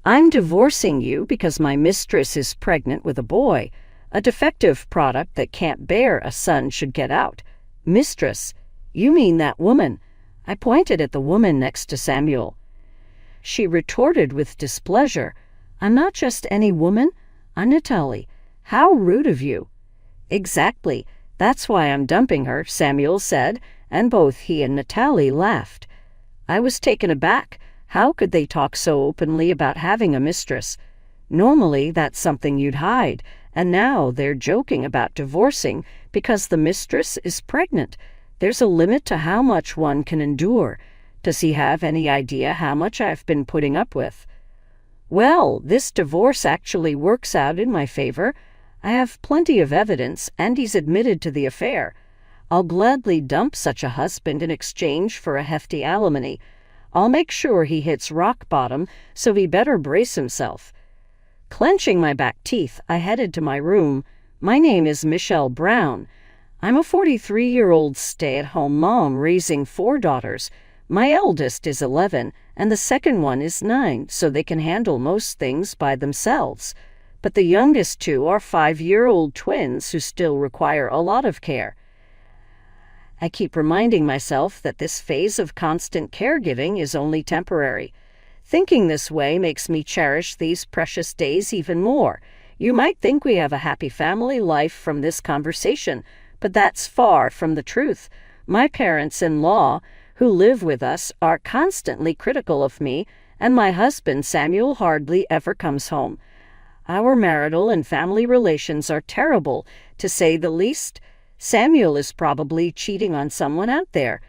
I'm divorcing you because my mistress is pregnant with a boy. A defective product that can't bear a son should get out. Mistress, you mean that woman. I pointed at the woman next to Samuel. She retorted with displeasure. I'm not just any woman. I'm Natalie. How rude of you. Exactly. That's why I'm dumping her, Samuel said, and both he and Natalie laughed. I was taken aback. How could they talk so openly about having a mistress? Normally, that's something you'd hide, and now they're joking about divorcing because the mistress is pregnant. There's a limit to how much one can endure. Does he have any idea how much I've been putting up with? Well, this divorce actually works out in my favor. I have plenty of evidence, and he's admitted to the affair. I'll gladly dump such a husband in exchange for a hefty alimony. I'll make sure he hits rock bottom, so he better brace himself. Clenching my back teeth, I headed to my room. My name is Michelle Brown. I'm a 43-year-old stay-at-home mom raising 4 daughters. My eldest is 11, and the second one is 9, so they can handle most things by themselves. But the youngest 2 are 5-year-old twins who still require a lot of care. I keep reminding myself that this phase of constant caregiving is only temporary. Thinking this way makes me cherish these precious days even more. You might think we have a happy family life from this conversation, but that's far from the truth. My parents-in-law, who live with us, are constantly critical of me, and my husband Samuel hardly ever comes home. Our marital and family relations are terrible, to say the least. Samuel is probably cheating on someone out there.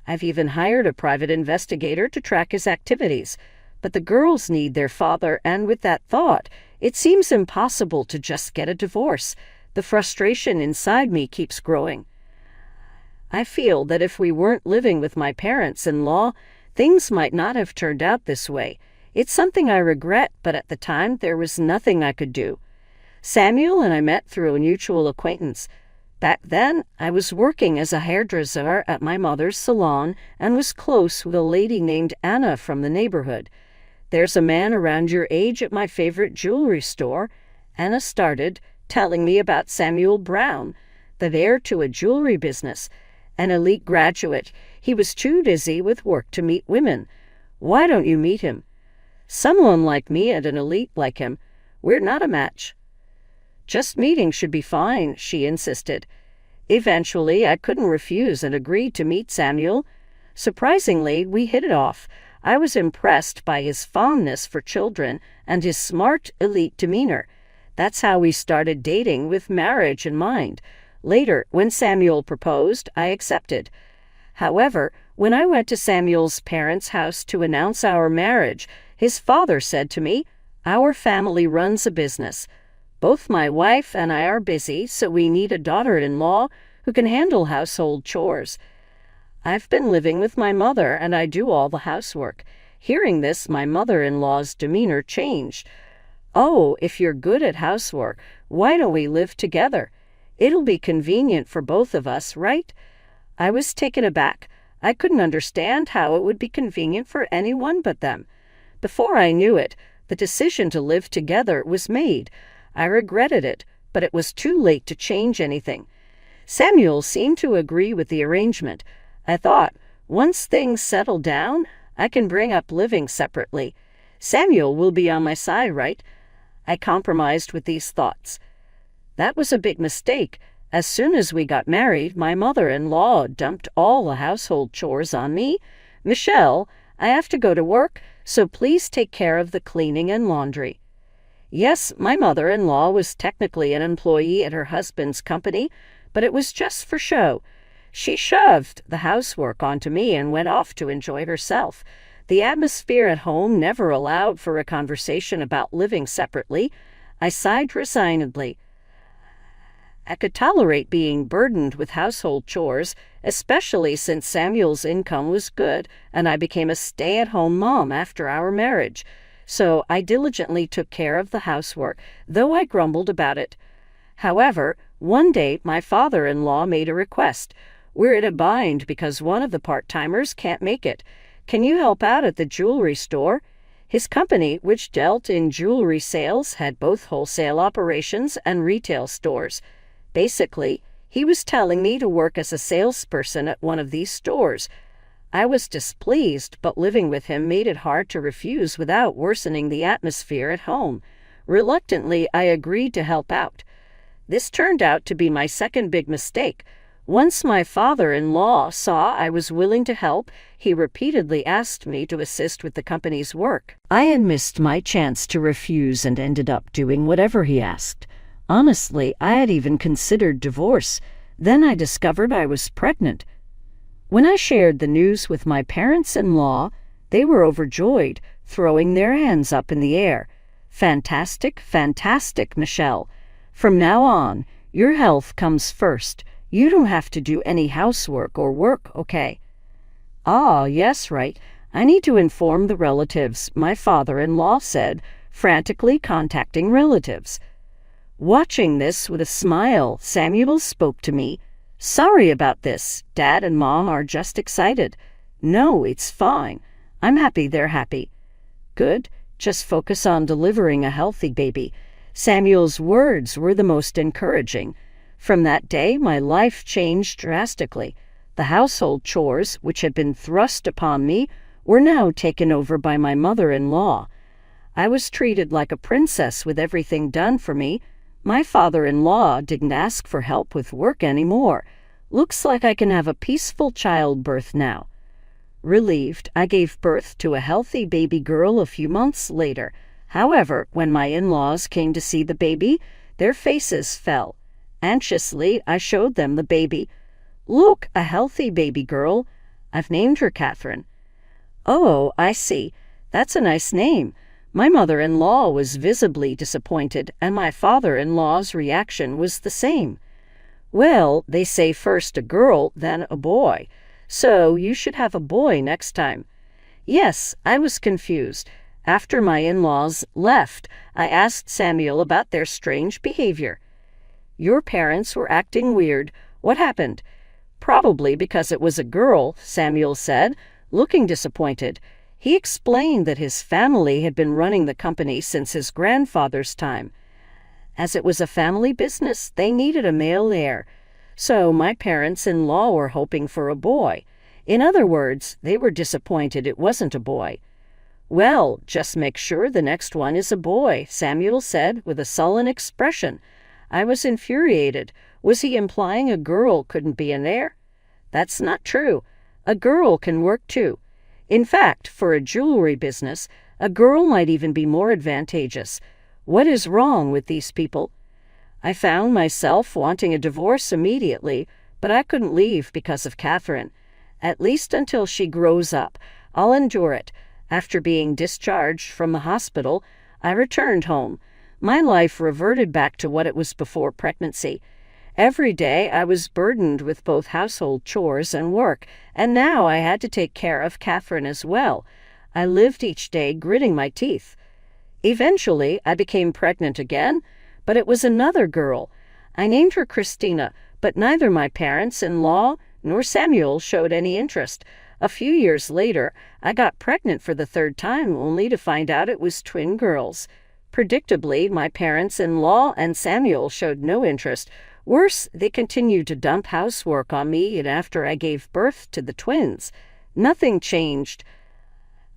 I've even hired a private investigator to track his activities. But the girls need their father, and with that thought, it seems impossible to just get a divorce. The frustration inside me keeps growing. I feel that if we weren't living with my parents-in-law, things might not have turned out this way. It's something I regret, but at the time there was nothing I could do. Samuel and I met through a mutual acquaintance. Back then, I was working as a hairdresser at my mother's salon and was close with a lady named Anna from the neighborhood. There's a man around your age at my favorite jewelry store. Anna started telling me about Samuel Brown, the heir to a jewelry business, an elite graduate. He was too busy with work to meet women. Why don't you meet him? Someone like me and an elite like him. We're not a match. Just meeting should be fine, she insisted. Eventually, I couldn't refuse and agreed to meet Samuel. Surprisingly, we hit it off. I was impressed by his fondness for children and his smart, elite demeanor. That's how we started dating, with marriage in mind. Later, when Samuel proposed, I accepted. However, when I went to Samuel's parents' house to announce our marriage, his father said to me, "Our family runs a business. Both my wife and I are busy, so we need a daughter-in-law who can handle household chores. I've been living with my mother, and I do all the housework." Hearing this, my mother-in-law's demeanor changed. "Oh, if you're good at housework, why don't we live together? It'll be convenient for both of us, right?" I was taken aback. I couldn't understand how it would be convenient for anyone but them. Before I knew it, the decision to live together was made. I regretted it, but it was too late to change anything. Samuel seemed to agree with the arrangement. I thought, once things settle down, I can bring up living separately. Samuel will be on my side, right? I compromised with these thoughts. That was a big mistake. As soon as we got married, my mother-in-law dumped all the household chores on me. "Michelle, I have to go to work, so please take care of the cleaning and laundry." Yes, my mother-in-law was technically an employee at her husband's company, but it was just for show. She shoved the housework onto me and went off to enjoy herself. The atmosphere at home never allowed for a conversation about living separately. I sighed resignedly. I could tolerate being burdened with household chores, especially since Samuel's income was good and I became a stay-at-home mom after our marriage. So I diligently took care of the housework, though I grumbled about it. However, one day my father-in-law made a request. "We're in a bind because one of the part-timers can't make it. Can you help out at the jewelry store?" His company, which dealt in jewelry sales, had both wholesale operations and retail stores. Basically, he was telling me to work as a salesperson at one of these stores. I was displeased, but living with him made it hard to refuse without worsening the atmosphere at home. Reluctantly, I agreed to help out. This turned out to be my second big mistake. Once my father-in-law saw I was willing to help, he repeatedly asked me to assist with the company's work. I had missed my chance to refuse and ended up doing whatever he asked. Honestly, I had even considered divorce. Then I discovered I was pregnant. When I shared the news with my parents-in-law, they were overjoyed, throwing their hands up in the air. Fantastic, fantastic, Michelle. From now on, your health comes first. You don't have to do any housework or work, okay? Ah, yes, right. I need to inform the relatives, my father-in-law said, frantically contacting relatives. Watching this with a smile, Samuel spoke to me. Sorry about this. Dad and Mom are just excited. No, it's fine. I'm happy they're happy. Good. Just focus on delivering a healthy baby. Samuel's words were the most encouraging. From that day, my life changed drastically. The household chores, which had been thrust upon me, were now taken over by my mother-in-law. I was treated like a princess with everything done for me. My father-in-law didn't ask for help with work anymore. Looks like I can have a peaceful childbirth now. Relieved, I gave birth to a healthy baby girl a few months later. However, when my in-laws came to see the baby, their faces fell. Anxiously, I showed them the baby. Look, a healthy baby girl. I've named her Catherine. Oh, I see. That's a nice name. My mother-in-law was visibly disappointed, and my father-in-law's reaction was the same. Well, they say first a girl, then a boy. So you should have a boy next time. Yes, I was confused. After my in-laws left, I asked Samuel about their strange behavior. Your parents were acting weird. What happened? Probably because it was a girl, Samuel said, looking disappointed. He explained that his family had been running the company since his grandfather's time. As it was a family business, they needed a male heir. So my parents-in-law were hoping for a boy. In other words, they were disappointed it wasn't a boy. Well, just make sure the next one is a boy, Samuel said with a sullen expression. I was infuriated. Was he implying a girl couldn't be an heir? That's not true. A girl can work too. In fact, for a jewelry business, a girl might even be more advantageous. What is wrong with these people? I found myself wanting a divorce immediately, but I couldn't leave because of Catherine. At least until she grows up, I'll endure it. After being discharged from the hospital, I returned home. My life reverted back to what it was before pregnancy. Every day I was burdened with both household chores and work, and now I had to take care of Catherine as well. I lived each day gritting my teeth. Eventually, I became pregnant again, but it was another girl. I named her Christina, but neither my parents-in-law nor Samuel showed any interest. A few years later, I got pregnant for the third time, only to find out it was twin girls. Predictably, my parents-in-law and Samuel showed no interest. Worse, they continued to dump housework on me even after I gave birth to the twins. Nothing changed.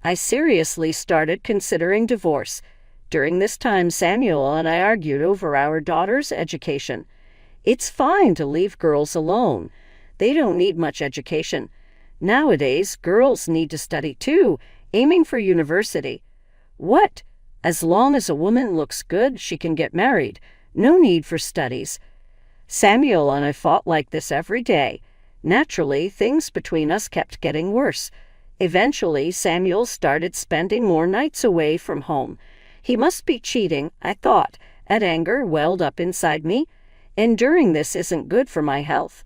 I seriously started considering divorce. During this time, Samuel and I argued over our daughter's education. It's fine to leave girls alone. They don't need much education. Nowadays, girls need to study too, aiming for university. What? As long as a woman looks good, she can get married. No need for studies. Samuel and I fought like this every day. Naturally, things between us kept getting worse. Eventually, Samuel started spending more nights away from home. He must be cheating, I thought. And anger welled up inside me. Enduring this isn't good for my health.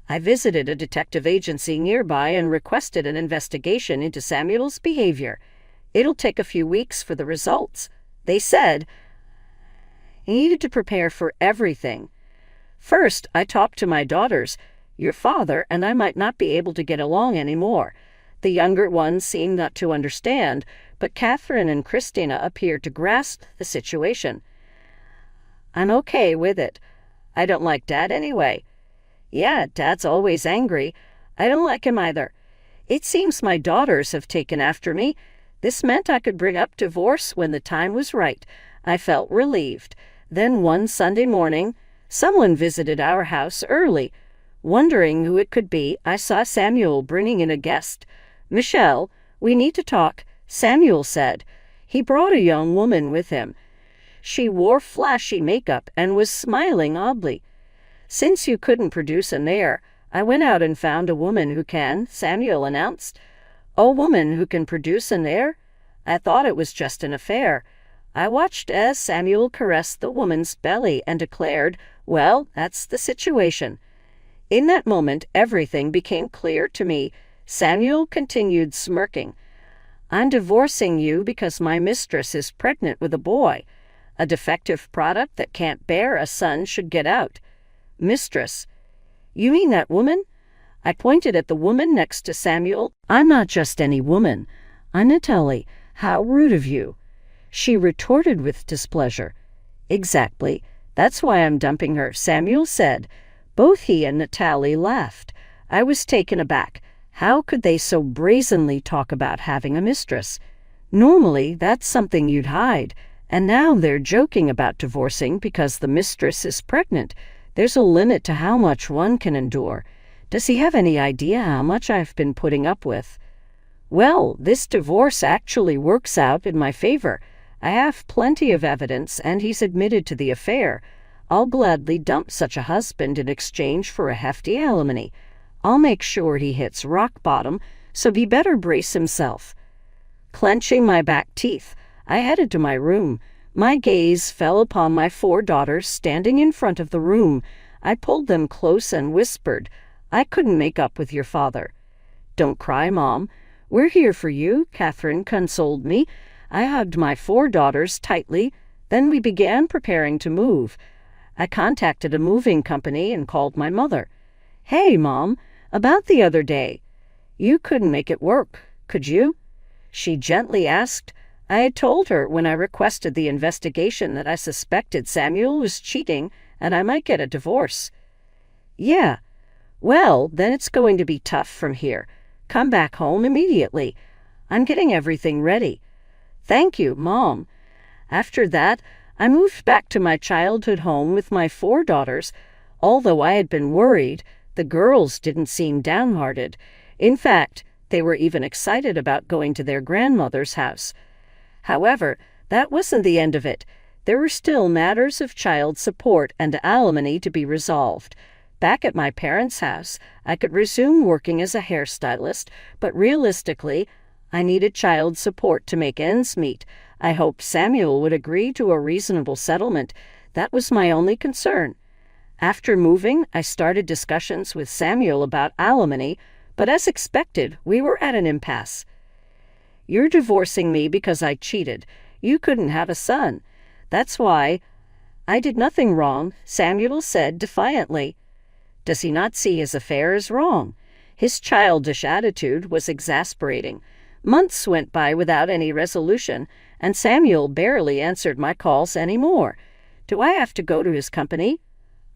I visited a detective agency nearby and requested an investigation into Samuel's behavior. It'll take a few weeks for the results. They said I needed to prepare for everything. First, I talked to my daughters. Your father and I might not be able to get along anymore. The younger one seemed not to understand, but Catherine and Christina appeared to grasp the situation. I'm okay with it. I don't like Dad anyway. Yeah, Dad's always angry. I don't like him either. It seems my daughters have taken after me. This meant I could bring up divorce when the time was right. I felt relieved. Then one Sunday morning, someone visited our house early. Wondering who it could be, I saw Samuel bringing in a guest. Michelle, we need to talk, Samuel said. He brought a young woman with him. She wore flashy makeup and was smiling oddly. Since you couldn't produce an heir, I went out and found a woman who can, Samuel announced. A woman who can produce an heir? I thought it was just an affair. I watched as Samuel caressed the woman's belly and declared, well, that's the situation. In that moment, everything became clear to me. Samuel continued smirking. I'm divorcing you because my mistress is pregnant with a boy. A defective product that can't bear a son should get out. Mistress. You mean that woman? I pointed at the woman next to Samuel. I'm not just any woman. I'm Natalie. How rude of you. She retorted with displeasure. Exactly. That's why I'm dumping her, Samuel said. Both he and Natalie laughed. I was taken aback. How could they so brazenly talk about having a mistress? Normally, that's something you'd hide. And now they're joking about divorcing because the mistress is pregnant. There's a limit to how much one can endure. Does he have any idea how much I've been putting up with? Well, this divorce actually works out in my favor. I have plenty of evidence, and he's admitted to the affair. I'll gladly dump such a husband in exchange for a hefty alimony. I'll make sure he hits rock bottom, so he better brace himself. Clenching my back teeth, I headed to my room. My gaze fell upon my 4 daughters standing in front of the room. I pulled them close and whispered, I couldn't make up with your father. Don't cry, Mom. We're here for you, Catherine consoled me. I hugged my 4 daughters tightly. Then we began preparing to move. I contacted a moving company and called my mother. Hey, Mom, about the other day. You couldn't make it work, could you? She gently asked. I had told her when I requested the investigation that I suspected Samuel was cheating and I might get a divorce. Yeah. Well, then it's going to be tough from here. Come back home immediately. I'm getting everything ready. Thank you, Mom. After that, I moved back to my childhood home with my 4 daughters. Although I had been worried, the girls didn't seem downhearted. In fact, they were even excited about going to their grandmother's house. However, that wasn't the end of it. There were still matters of child support and alimony to be resolved. Back at my parents' house, I could resume working as a hairstylist, but realistically, I needed child support to make ends meet. I hoped Samuel would agree to a reasonable settlement. That was my only concern. After moving, I started discussions with Samuel about alimony, but as expected, we were at an impasse. You're divorcing me because I cheated. You couldn't have a son. That's why. I did nothing wrong, Samuel said defiantly. Does he not see his affair as wrong? His childish attitude was exasperating. Months went by without any resolution, and Samuel barely answered my calls anymore. Do I have to go to his company?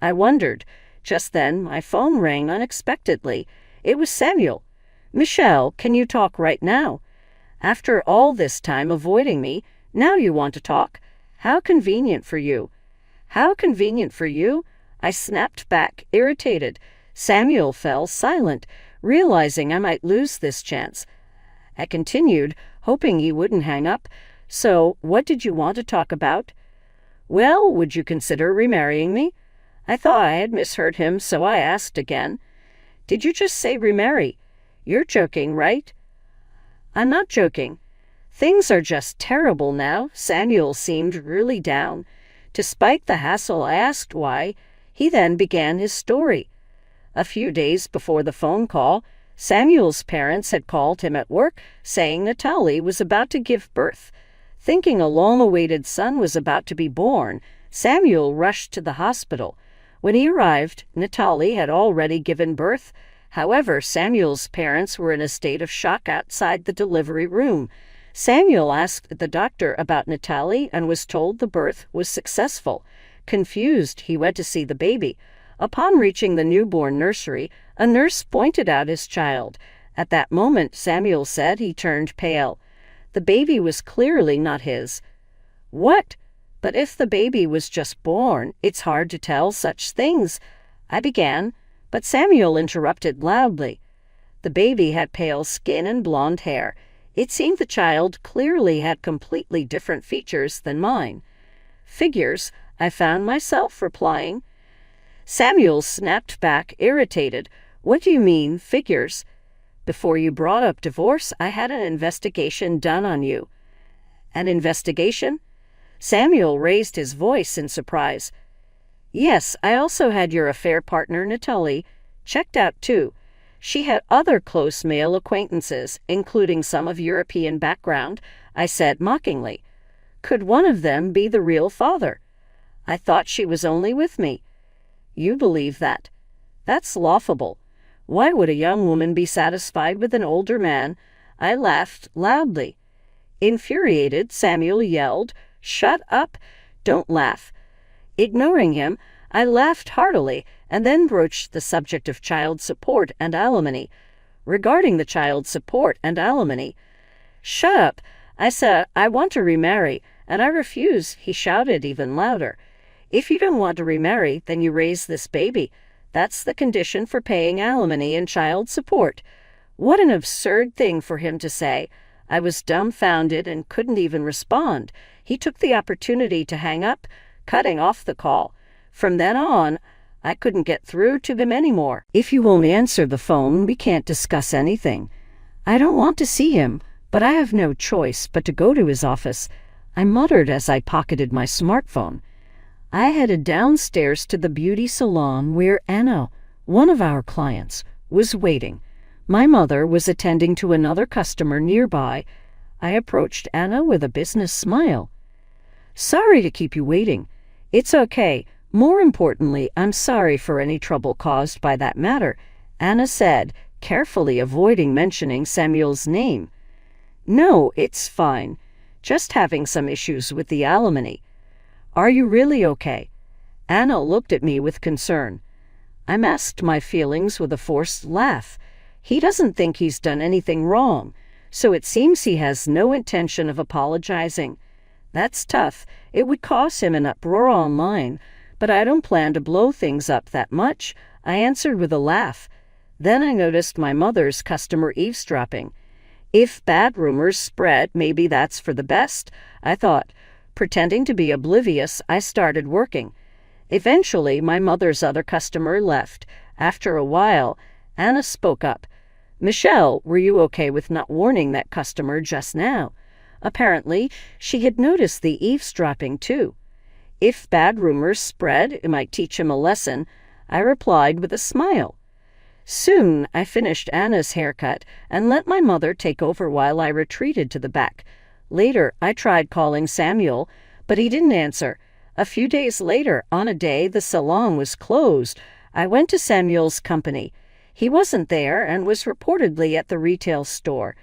I wondered. Just then, my phone rang unexpectedly. It was Samuel. Michelle, can you talk right now? After all this time avoiding me, now you want to talk? How convenient for you. How convenient for you? I snapped back, irritated. Samuel fell silent, realizing I might lose this chance. I continued, hoping he wouldn't hang up. So, what did you want to talk about? Well, would you consider remarrying me? I thought I had misheard him, so I asked again. Did you just say remarry? You're joking, right? I'm not joking. Things are just terrible now. Samuel seemed really down. Despite the hassle, I asked why. He then began his story. A few days before the phone call, Samuel's parents had called him at work, saying Natalie was about to give birth. Thinking a long-awaited son was about to be born, Samuel rushed to the hospital. When he arrived, Natalie had already given birth. However, Samuel's parents were in a state of shock outside the delivery room. Samuel asked the doctor about Natalie and was told the birth was successful. Confused, he went to see the baby. Upon reaching the newborn nursery, a nurse pointed out his child. At that moment, Samuel said he turned pale. The baby was clearly not his. What? But if the baby was just born, it's hard to tell such things, I began, but Samuel interrupted loudly. The baby had pale skin and blonde hair. It seemed the child clearly had completely different features than mine. Figures, I found myself replying. Samuel snapped back, irritated. What do you mean, figures? Before you brought up divorce, I had an investigation done on you. An investigation? Samuel raised his voice in surprise. Yes, I also had your affair partner, Natalie, checked out too. She had other close male acquaintances, including some of European background, I said mockingly. Could one of them be the real father? I thought she was only with me. You believe that? That's laughable. Why would a young woman be satisfied with an older man? I laughed loudly. Infuriated, Samuel yelled, Shut up! Don't laugh. Ignoring him, I laughed heartily and then broached the subject of child support and alimony. Regarding the child support and alimony, Shut up! I said, I want to remarry, and I refuse, he shouted even louder. If you don't want to remarry, then you raise this baby. That's the condition for paying alimony and child support. What an absurd thing for him to say. I was dumbfounded and couldn't even respond. He took the opportunity to hang up, cutting off the call. From then on, I couldn't get through to him anymore. If you won't answer the phone, we can't discuss anything. I don't want to see him, but I have no choice but to go to his office, I muttered as I pocketed my smartphone. I headed downstairs to the beauty salon where Anna, one of our clients, was waiting. My mother was attending to another customer nearby. I approached Anna with a business smile. Sorry to keep you waiting. It's okay. More importantly, I'm sorry for any trouble caused by that matter, Anna said, carefully avoiding mentioning Samuel's name. No, it's fine. Just having some issues with the alimony. Are you really okay? Anna looked at me with concern. I masked my feelings with a forced laugh. He doesn't think he's done anything wrong, so it seems he has no intention of apologizing. That's tough. It would cause him an uproar online, but I don't plan to blow things up that much, I answered with a laugh. Then I noticed my mother's customer eavesdropping. If bad rumors spread, maybe that's for the best, I thought. Pretending to be oblivious, I started working. Eventually, my mother's other customer left. After a while, Anna spoke up. Michelle, were you okay with not warning that customer just now? Apparently, she had noticed the eavesdropping too. If bad rumors spread, it might teach him a lesson, I replied with a smile. Soon, I finished Anna's haircut and let my mother take over while I retreated to the back. Later, I tried calling Samuel, but he didn't answer. A few days later, on a day the salon was closed, I went to Samuel's company. He wasn't there and was reportedly at the retail store.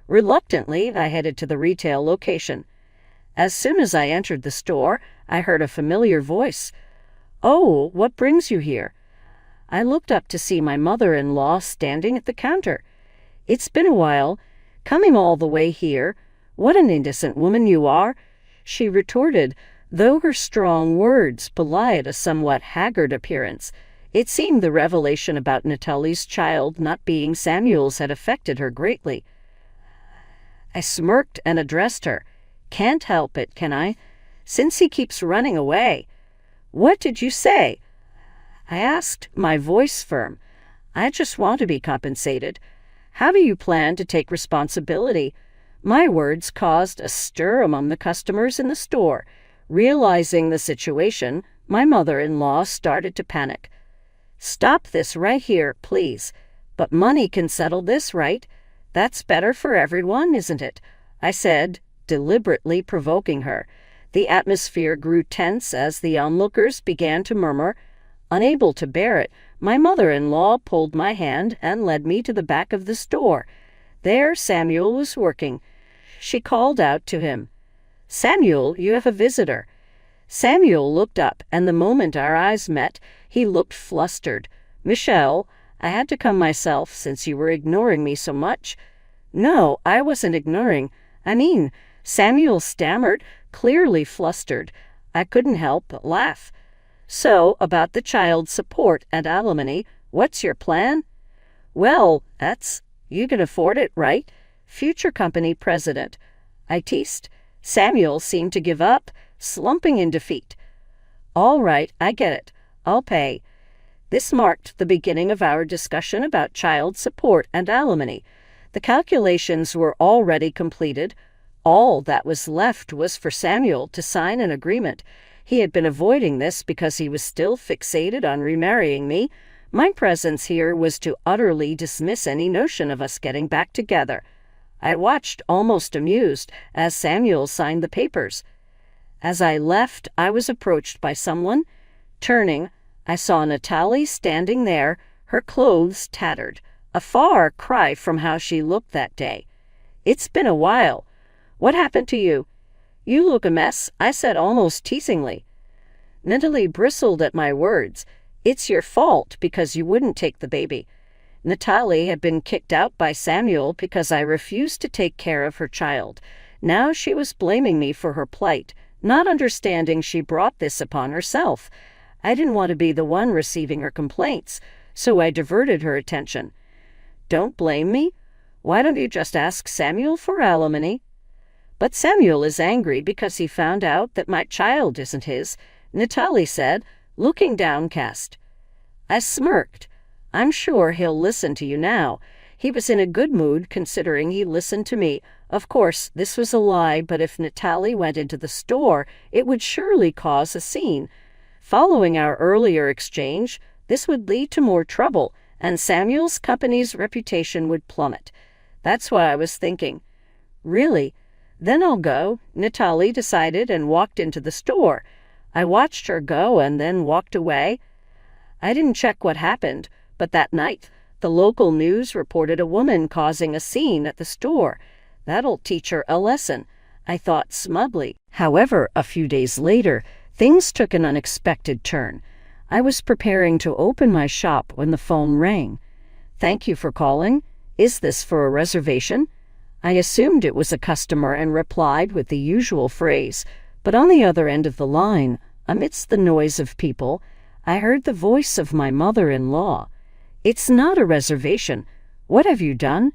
Reluctantly, I headed to the retail location. As soon as I entered the store, I heard a familiar voice. Oh, what brings you here? I looked up to see my mother-in-law standing at the counter. It's been a while. Coming all the way here. What an indecent woman you are, she retorted, though her strong words belied a somewhat haggard appearance. It seemed the revelation about Natalie's child not being Samuel's had affected her greatly. I smirked and addressed her. Can't help it, can I? Since he keeps running away. What did you say? I asked, my voice firm. I just want to be compensated. How do you plan to take responsibility? My words caused a stir among the customers in the store. Realizing the situation, my mother-in-law started to panic. Stop this right here, please. But money can settle this, right? That's better for everyone, isn't it? I said, deliberately provoking her. The atmosphere grew tense as the onlookers began to murmur. Unable to bear it, my mother-in-law pulled my hand and led me to the back of the store. There Samuel was working. she called out to him. "Samuel, you have a visitor." Samuel looked up, and the moment our eyes met, he looked flustered. "Michelle, I had to come myself since you were ignoring me so much." "No, I wasn't ignoring. Samuel stammered, clearly flustered. I couldn't help but laugh. "So, about the child support and alimony, what's your plan?" "Well, you can afford it, right? Future company president." I teased. Samuel seemed to give up, slumping in defeat. "All right, I get it. I'll pay." This marked the beginning of our discussion about child support and alimony. The calculations were already completed. All that was left was for Samuel to sign an agreement. He had been avoiding this because he was still fixated on remarrying me. My presence here was to utterly dismiss any notion of us getting back together. I watched, almost amused, as Samuel signed the papers. As I left, I was approached by someone. Turning, I saw Natalie standing there, her clothes tattered, a far cry from how she looked that day. "It's been a while. What happened to you?" "You look a mess," I said almost teasingly. Natalie bristled at my words. "It's your fault because you wouldn't take the baby." Natalie had been kicked out by Samuel because I refused to take care of her child. Now she was blaming me for her plight, not understanding she brought this upon herself. I didn't want to be the one receiving her complaints, so I diverted her attention. "Don't blame me. Why don't you just ask Samuel for alimony?" "But Samuel is angry because he found out that my child isn't his," Natalie said, looking downcast. I smirked. "I'm sure he'll listen to you now." He was in a good mood considering he listened to me. Of course, this was a lie, but if Natalie went into the store, it would surely cause a scene. Following our earlier exchange, this would lead to more trouble, and Samuel's company's reputation would plummet. That's what I was thinking. "Really? Then I'll go," Natalie decided and walked into the store. I watched her go and then walked away. I didn't check what happened, but that night, the local news reported a woman causing a scene at the store. That'll teach her a lesson, I thought smugly. However, a few days later, things took an unexpected turn. I was preparing to open my shop when the phone rang. "Thank you for calling. Is this for a reservation?" I assumed it was a customer and replied with the usual phrase, but on the other end of the line, amidst the noise of people, I heard the voice of my mother-in-law. "It's not a reservation. What have you done?"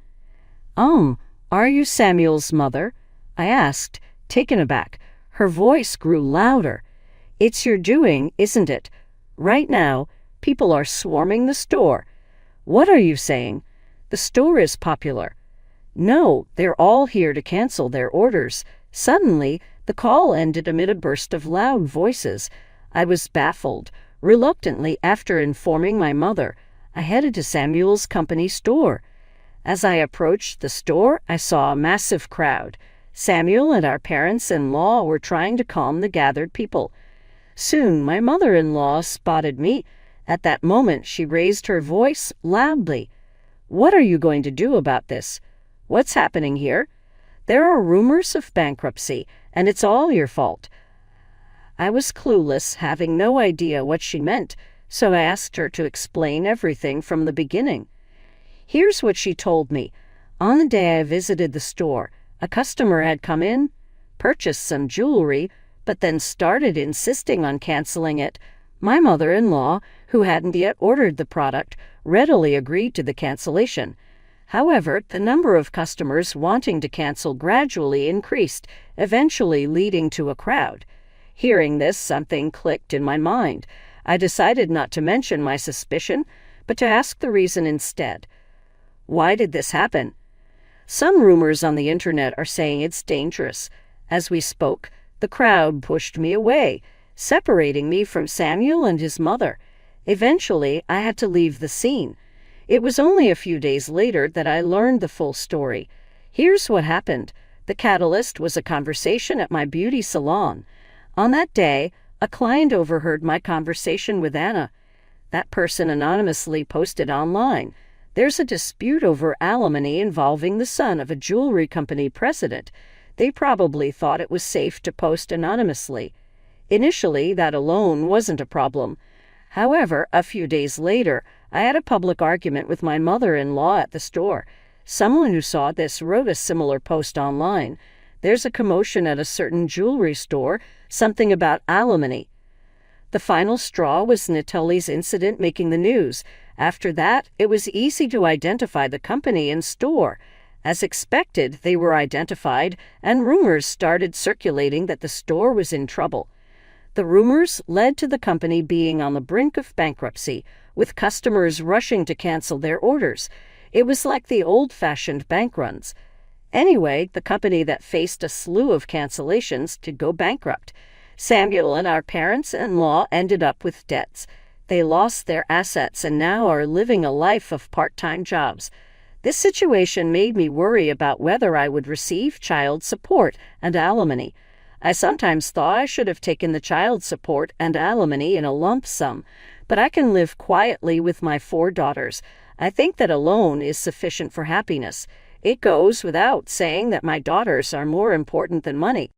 Are you Samuel's mother?" I asked, taken aback. Her voice grew louder. "It's your doing, isn't it? Right now, people are swarming the store." "What are you saying? The store is popular." "No, they're all here to cancel their orders." Suddenly, the call ended amid a burst of loud voices. I was baffled. Reluctantly, after informing my mother, I headed to Samuel's company store. As I approached the store, I saw a massive crowd. Samuel and our parents-in-law were trying to calm the gathered people. Soon, my mother-in-law spotted me. At that moment, she raised her voice loudly. "What are you going to do about this? What's happening here? There are rumors of bankruptcy, and it's all your fault." I was clueless, having no idea what she meant, so I asked her to explain everything from the beginning. Here's what she told me. On the day I visited the store, a customer had come in, purchased some jewelry, but then started insisting on canceling it. My mother-in-law, who hadn't yet ordered the product, readily agreed to the cancellation. However, the number of customers wanting to cancel gradually increased, eventually leading to a crowd. Hearing this, something clicked in my mind. I decided not to mention my suspicion, but to ask the reason instead. "Why did this happen?" "Some rumors on the internet are saying it's dangerous." As we spoke, the crowd pushed me away, separating me from Samuel and his mother. Eventually, I had to leave the scene. It was only a few days later that I learned the full story. Here's what happened. The catalyst was a conversation at my beauty salon. On that day, a client overheard my conversation with Anna. That person anonymously posted online, "There's a dispute over alimony involving the son of a jewelry company president." They probably thought it was safe to post anonymously. Initially, that alone wasn't a problem. However, a few days later, I had a public argument with my mother-in-law at the store. Someone who saw this wrote a similar post online. There's a commotion at a certain jewelry store, something about alimony. The final straw was Natalie's incident making the news. After that, it was easy to identify the company and store. As expected, they were identified, and rumors started circulating that the store was in trouble. The rumors led to the company being on the brink of bankruptcy, with customers rushing to cancel their orders. It was like the old-fashioned bank runs. Anyway, the company that faced a slew of cancellations did go bankrupt. Samuel and our parents-in-law ended up with debts. They lost their assets and now are living a life of part-time jobs. This situation made me worry about whether I would receive child support and alimony. I sometimes thought I should have taken the child support and alimony in a lump sum, but I can live quietly with my 4 daughters. I think that alone is sufficient for happiness. It goes without saying that my daughters are more important than money.